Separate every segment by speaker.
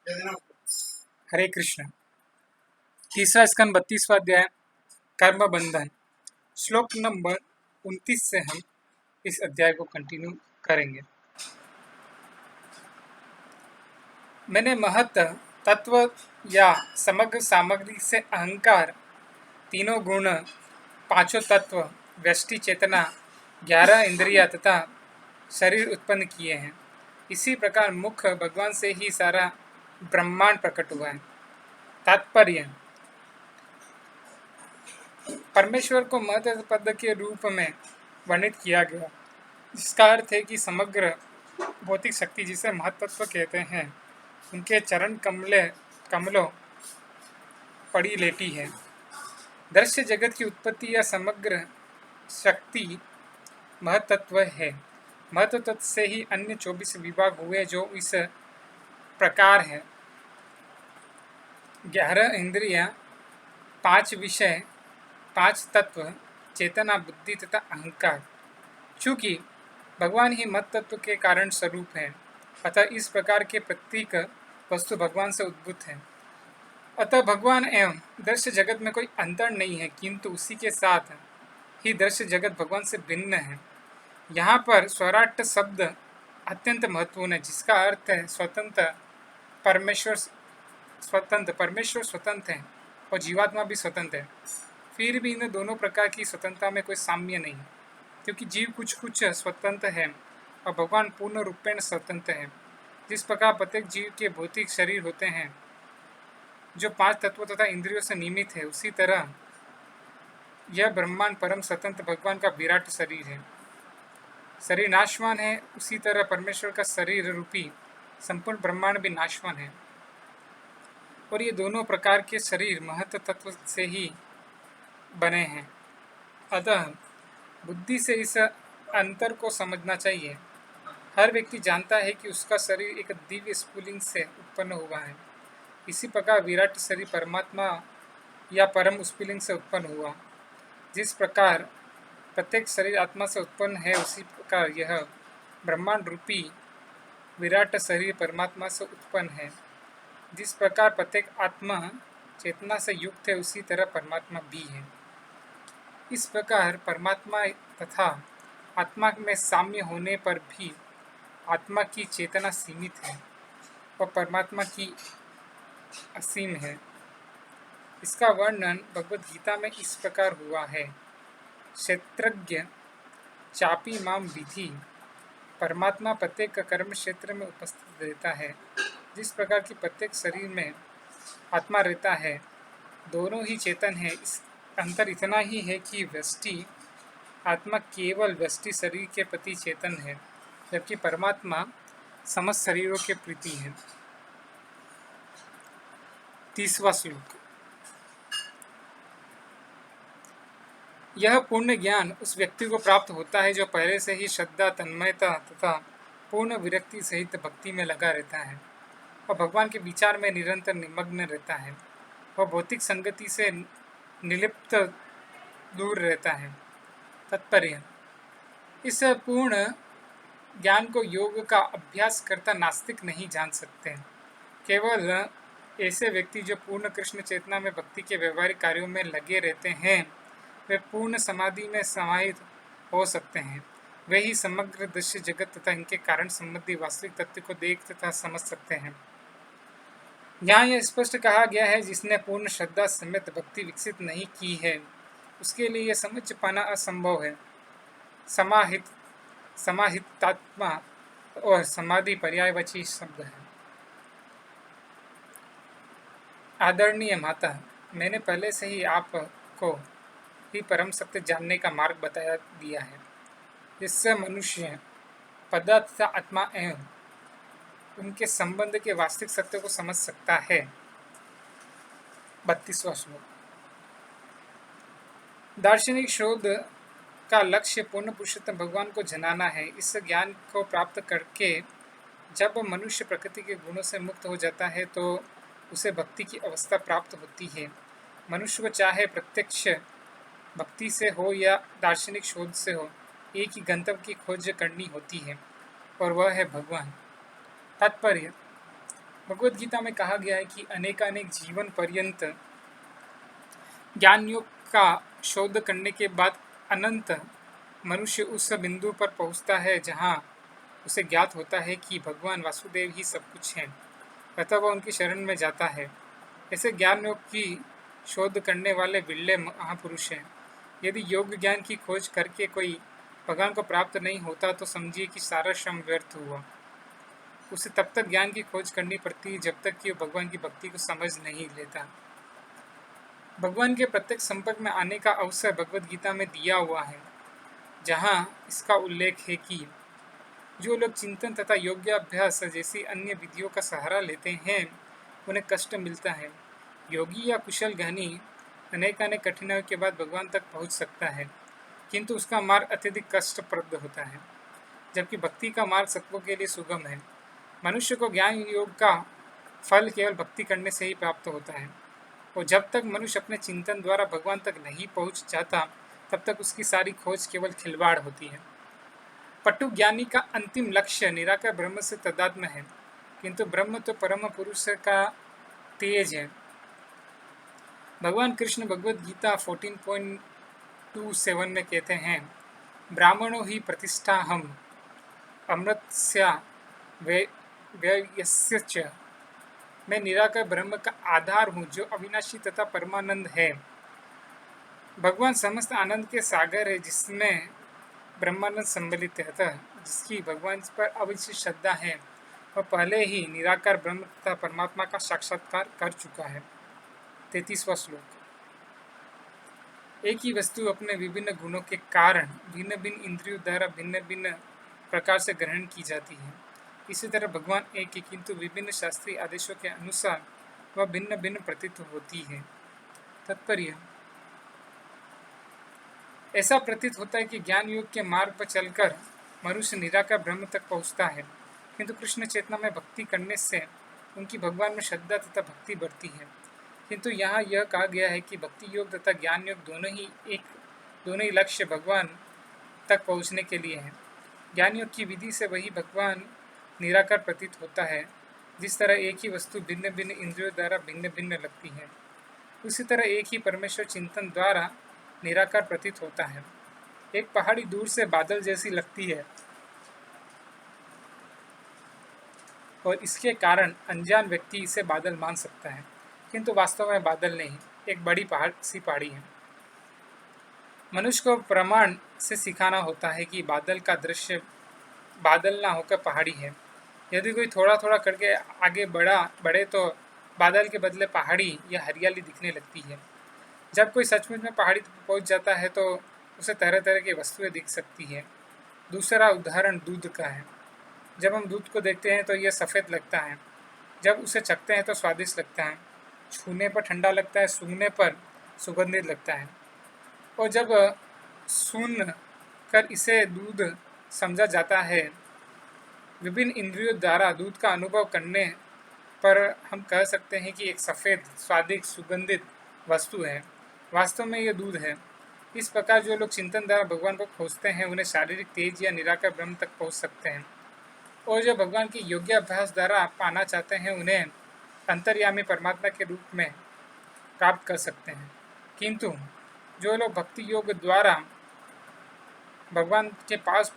Speaker 1: हरे कृष्ण। तीसरा स्कंद 32वां अध्याय कर्म बंधन। श्लोक नंबर 29 से हम इस अध्याय को कंटिन्यू करेंगे। मैंने महत तत्व या समग्र सामग्री से अहंकार, तीनों गुण, पांचों तत्व, व्यष्टि चेतना, 11 इंद्रिया तथा शरीर उत्पन्न किए हैं। इसी प्रकार मुख्य भगवान से ही सारा ब्रह्मांड प्रकट हुआ है। तात्पर्य: परमेश्वर को महत पद के रूप में वर्णित किया गया, जिसका अर्थ है कि समग्र भौतिक शक्ति जिसे महत्त्व कहते हैं, उनके चरण कमलों पड़ी लेटी है। दृश्य जगत की उत्पत्ति या समग्र शक्ति महत्त्व है। महत्त्व से ही अन्य 24 विभाग हुए, जो इस प्रकार है: 11 इंद्रियां, 5 विषय, 5 तत्व, चेतना, बुद्धि तथा अहंकार। चूंकि भगवान ही मत तत्व के कारण स्वरूप है, अतः इस प्रकार के प्रत्येक वस्तु भगवान से उद्भूत है। अतः भगवान एवं दृश्य जगत में कोई अंतर नहीं है, किंतु उसी के साथ ही दृश्य जगत भगवान से भिन्न है। यहाँ पर स्वराट शब्द अत्यंत महत्वपूर्ण है, जिसका अर्थ है स्वतंत्र। परमेश्वर स्वतंत्र है और जीवात्मा भी स्वतंत्र है। फिर भी इन दोनों प्रकार की स्वतंत्रता में कोई साम्य नहीं, क्योंकि जीव कुछ स्वतंत्र है और भगवान पूर्ण रूपेण स्वतंत्र है। जिस प्रकार प्रत्येक जीव के भौतिक शरीर होते हैं जो 5 तत्वों तथा इंद्रियों से निर्मित है, उसी तरह यह ब्रह्मांड परम स्वतंत्र भगवान का विराट शरीर है। शरीर नाशवान है, उसी तरह परमेश्वर का शरीर रूपी संपूर्ण ब्रह्मांड भी नाशवान है, और ये दोनों प्रकार के शरीर महत तत्व से ही बने हैं। अतः बुद्धि से इस अंतर को समझना चाहिए। हर व्यक्ति जानता है कि उसका शरीर एक दिव्य स्फुलिंग से उत्पन्न हुआ है। इसी प्रकार विराट शरीर परमात्मा या परम स्फुलिंग से उत्पन्न हुआ। जिस प्रकार प्रत्येक शरीर आत्मा से उत्पन्न है, उसी प्रकार यह ब्रह्मांड रूपी विराट शरीर परमात्मा से उत्पन्न है। जिस प्रकार प्रत्येक आत्मा चेतना से युक्त है, उसी तरह परमात्मा भी है। इस प्रकार परमात्मा तथा आत्मा में साम्य होने पर भी आत्मा की चेतना सीमित है और परमात्मा की असीम है। इसका वर्णन भगवद गीता में इस प्रकार हुआ है: क्षेत्रज्ञ चापी माम विधि। परमात्मा प्रत्येक कर्म क्षेत्र में उपस्थित रहता है। जिस प्रकार की प्रत्येक शरीर में आत्मा रहता है, दोनों ही चेतन है। इस अंतर इतना ही है कि व्यष्टि आत्मा केवल व्यष्टि शरीर के प्रति चेतन है, जबकि परमात्मा समस्त शरीरों के प्रति है। 30वां श्लोक। यह पूर्ण ज्ञान उस व्यक्ति को प्राप्त होता है जो पहले से ही श्रद्धा, तन्मयता तथा पूर्ण विरक्ति सहित भक्ति में लगा रहता है और भगवान के विचार में निरंतर निमग्न रहता है और भौतिक संगति से निर्लिप्त दूर रहता है। तात्पर्य: इस पूर्ण ज्ञान को योग का अभ्यास करता नास्तिक नहीं जान सकते। केवल ऐसे व्यक्ति जो पूर्ण कृष्ण चेतना में भक्ति के व्यवहारिक कार्यों में लगे रहते हैं, वे पूर्ण समाधि में समाहित हो सकते हैं। वे ही समग्र दृश्य जगत तथा इनके कारण संबंधी वास्तविक तत्व को देख तथा समझ सकते हैं। यहाँ यह स्पष्ट कहा गया है, जिसने पूर्ण श्रद्धा समेत भक्ति विकसित नहीं की है, उसके लिए यह समझ पाना असंभव है। समाहितात्मा और समाधि पर्यायवाची शब्द है। आदरणीय माता, मैंने पहले से ही आपको ही परम सत्य जानने का मार्ग बता दिया है, जिससे मनुष्य पदार्थ तथा आत्मा एवं उनके संबंध के वास्तविक सत्य को समझ सकता है। 32वां श्लोक। दार्शनिक शोध का लक्ष्य पूर्ण पुरुषोत्तम भगवान को जनाना है। इस ज्ञान को प्राप्त करके जब मनुष्य प्रकृति के गुणों से मुक्त हो जाता है, तो उसे भक्ति की अवस्था प्राप्त होती है। मनुष्य को चाहे प्रत्यक्ष भक्ति से हो या दार्शनिक शोध से हो, एक ही गंतव्य की खोज करनी होती है, और वह है भगवान। तात्पर्य: भगवद गीता में कहा गया है कि अनेकानेक जीवन पर्यंत ज्ञान योग का शोध करने के बाद अनंत मनुष्य उस बिंदु पर पहुंचता है जहां उसे ज्ञात होता है कि भगवान वासुदेव ही सब कुछ है, अतः वह उनकी शरण में जाता है। ऐसे ज्ञान योग की शोध करने वाले बिरले महापुरुष हैं। यदि योग ज्ञान की खोज करके कोई भगवान को प्राप्त नहीं होता तो समझिए कि सारा श्रम व्यर्थ हुआ। उसे तब तक ज्ञान की खोज करनी पड़ती है जब तक कि वो भगवान की भक्ति को समझ नहीं लेता। भगवान के प्रत्यक्ष संपर्क में आने का अवसर भगवद गीता में दिया हुआ है, जहाँ इसका उल्लेख है कि जो लोग चिंतन तथा योग्याभ्यास जैसी अन्य विधियों का सहारा लेते हैं उन्हें कष्ट मिलता है। योगी या कुशल ज्ञानी अनेक कठिनाइयों के बाद भगवान तक पहुंच सकता है, किंतु उसका मार्ग अत्यधिक कष्टप्रद होता है, जबकि भक्ति का मार्ग सबको के लिए सुगम है। मनुष्य को ज्ञान योग का फल केवल भक्ति करने से ही प्राप्त होता है, और जब तक मनुष्य अपने चिंतन द्वारा भगवान तक नहीं पहुंच जाता तब तक उसकी सारी खोज केवल खिलवाड़ होती है। पटु ज्ञानी का अंतिम लक्ष्य निराकार ब्रह्म से तदात्म है, किंतु ब्रह्म तो परम पुरुष का तेज है। भगवान कृष्ण भगवद गीता 14.27 में कहते हैं, ब्राह्मणों ही प्रतिष्ठा हम अमृतस्या व्ययस्य च। मैं निराकार ब्रह्म का आधार हूँ जो अविनाशी तथा परमानंद है। भगवान समस्त आनंद के सागर है जिसमें ब्रह्मानंद सम्मिलित है, अतः जिसकी भगवान पर अविचलित श्रद्धा है वह पहले ही निराकार ब्रह्म तथा परमात्मा का साक्षात्कार कर चुका है। 33वां श्लोक। एक ही वस्तु अपने विभिन्न गुणों के कारण भिन्न भिन्न इंद्रियों द्वारा भिन्न भिन्न प्रकार से ग्रहण की जाती है। इसी तरह भगवान एक ही किंतु विभिन्न शास्त्रीय आदेशों के अनुसार वह भिन्न भिन्न प्रतीत होती है। तात्पर्य, ऐसा प्रतीत होता है कि ज्ञान योग के मार्ग पर चलकर मनुष्य निराकार ब्रह्म तक पहुंचता है, किंतु कृष्ण चेतना में भक्ति करने से उनकी भगवान में श्रद्धा तथा भक्ति बढ़ती है। किंतु यहाँ यह कहा गया है कि भक्ति योग तथा ज्ञान योग दोनों ही लक्ष्य भगवान तक पहुँचने के लिए हैं। ज्ञान योग की विधि से वही भगवान निराकार प्रतीत होता है। जिस तरह एक ही वस्तु भिन्न भिन्न इंद्रियों द्वारा भिन्न भिन्न लगती है, उसी तरह एक ही परमेश्वर चिंतन द्वारा निराकार प्रतीत होता है। एक पहाड़ी दूर से बादल जैसी लगती है और इसके कारण अनजान व्यक्ति इसे बादल मान सकता है, किंतु वास्तव में बादल नहीं, एक बड़ी पहाड़ी है। मनुष्य को प्रमाण से सिखाना होता है कि बादल का दृश्य बादल ना होकर पहाड़ी है। यदि कोई थोड़ा थोड़ा करके आगे बढ़े तो बादल के बदले पहाड़ी या हरियाली दिखने लगती है। जब कोई सचमुच में पहाड़ी पर पहुंच जाता है तो उसे तरह तरह की वस्तुएं दिख सकती है। दूसरा उदाहरण दूध का है। जब हम दूध को देखते हैं तो यह सफ़ेद लगता है, जब उसे चखते हैं तो स्वादिष्ट लगता है, छूने पर ठंडा लगता है, सूंघने पर सुगंधित लगता है, और जब सूंघ कर इसे दूध समझा जाता है। विभिन्न इंद्रियों द्वारा दूध का अनुभव करने पर हम कह सकते हैं कि एक सफ़ेद स्वादिष्ट सुगंधित वस्तु है, वास्तव में यह दूध है। इस प्रकार जो लोग चिंतन द्वारा भगवान को खोजते हैं उन्हें शारीरिक तेज या निराकार ब्रह्म तक पहुंच सकते हैं, और जो भगवान की योग्य अभ्यास द्वारा पाना चाहते हैं उन्हें अंतर्यामी परमात्मा के रूप में प्राप्त कर सकते हैं। किंतु जो लोग भक्ति योग द्वारा भगवान के पास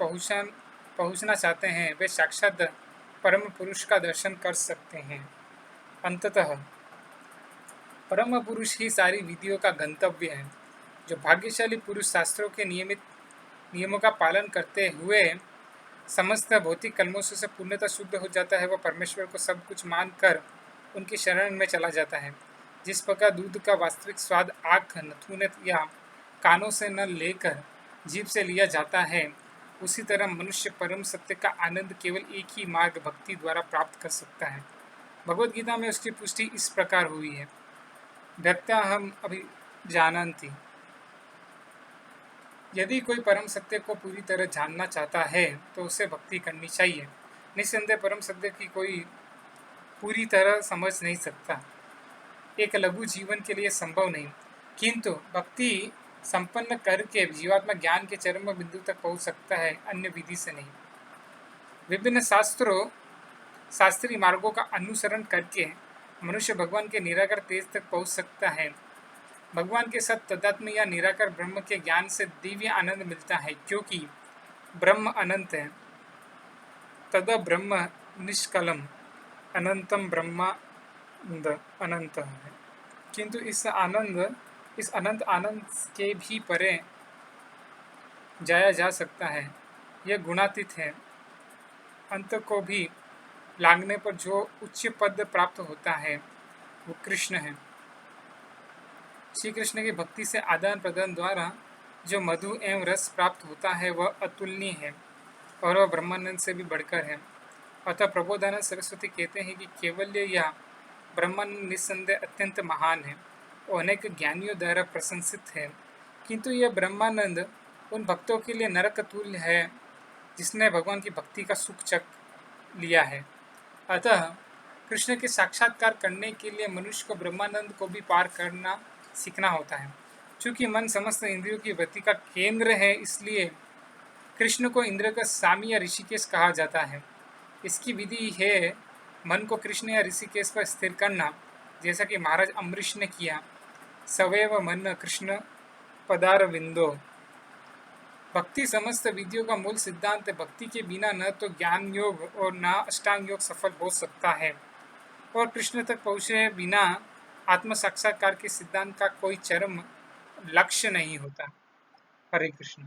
Speaker 1: पहुंचना चाहते हैं वे साक्षात परम पुरुष का दर्शन कर सकते हैं। अंततः परम पुरुष ही सारी विधियों का गंतव्य है। जो भाग्यशाली पुरुष शास्त्रों के नियमों का पालन करते हुए समस्त भौतिक कलमों से पूर्णतः शुद्ध हो जाता है, वह परमेश्वर को सब कुछ मानकर उनकी शरण में चला जाता है। जिस प्रकार दूध का वास्तविक स्वाद आँख, नथुने या कानों से न लेकर जीभ से लिया जाता है, उसी तरह मनुष्य परम सत्य का आनंद केवल एक ही मार्ग भक्ति द्वारा प्राप्त कर सकता है। भगवद गीता में उसकी पुष्टि इस प्रकार हुई है, भक्त्या हम अभिजानन्ति। यदि कोई परम सत्य को पूरी तरह जानना चाहता है तो उसे भक्ति करनी चाहिए। निस्संदेह परम सत्य की कोई पूरी तरह समझ नहीं सकता, एक लघु जीवन के लिए संभव नहीं, किंतु भक्ति संपन्न करके जीवात्मा ज्ञान के चरम बिंदु तक पहुंच सकता है, अन्य विधि से नहीं। विभिन्न शास्त्रों शास्त्रीय मार्गों का अनुसरण करके मनुष्य भगवान के निराकार तेज तक पहुंच सकता है। भगवान के साथ तदात्म या निराकार ब्रह्म के ज्ञान से दिव्य आनंद मिलता है, क्योंकि ब्रह्म अनंत है। तद ब्रह्म निष्कलम अनंतम ब्रह्मानंद अनंत है। किंतु इस अनंत आनंद के भी परे जाया जा सकता है। यह गुणातीत है। अंत को भी लांघने पर जो उच्च पद प्राप्त होता है वो कृष्ण है। श्री कृष्ण की भक्ति से आदान प्रदान द्वारा जो मधु एवं रस प्राप्त होता है वह अतुलनीय है और वह ब्रह्मानंद से भी बढ़कर है। अतः प्रबोधानंद सरस्वती कहते हैं कि केवल्य या ब्रह्मानंद निस्संदेह अत्यंत महान है और अनेक ज्ञानियों द्वारा प्रशंसित है, किंतु यह ब्रह्मानंद उन भक्तों के लिए नरक तुल्य है जिसने भगवान की भक्ति का सुख चख लिया है। अतः कृष्ण के साक्षात्कार करने के लिए मनुष्य को ब्रह्मानंद को भी पार करना सीखना होता है। चूँकि मन समस्त इंद्रियों की वृत्ति का केंद्र है, इसलिए कृष्ण को इंद्र का स्वामी या ऋषिकेश कहा जाता है। इसकी विधि है मन को कृष्ण या ऋषिकेश पर स्थिर करना, जैसा कि महाराज अम्बरीश ने किया। सवैव मन कृष्ण पदार विंदो। भक्ति समस्त विधियों का मूल सिद्धांत है। भक्ति के बिना न तो ज्ञान योग और न अष्टांग योग सफल हो सकता है और कृष्ण तक पहुँचे बिना आत्म साक्षात्कार के सिद्धांत का कोई चरम लक्ष्य नहीं होता। हरे कृष्ण।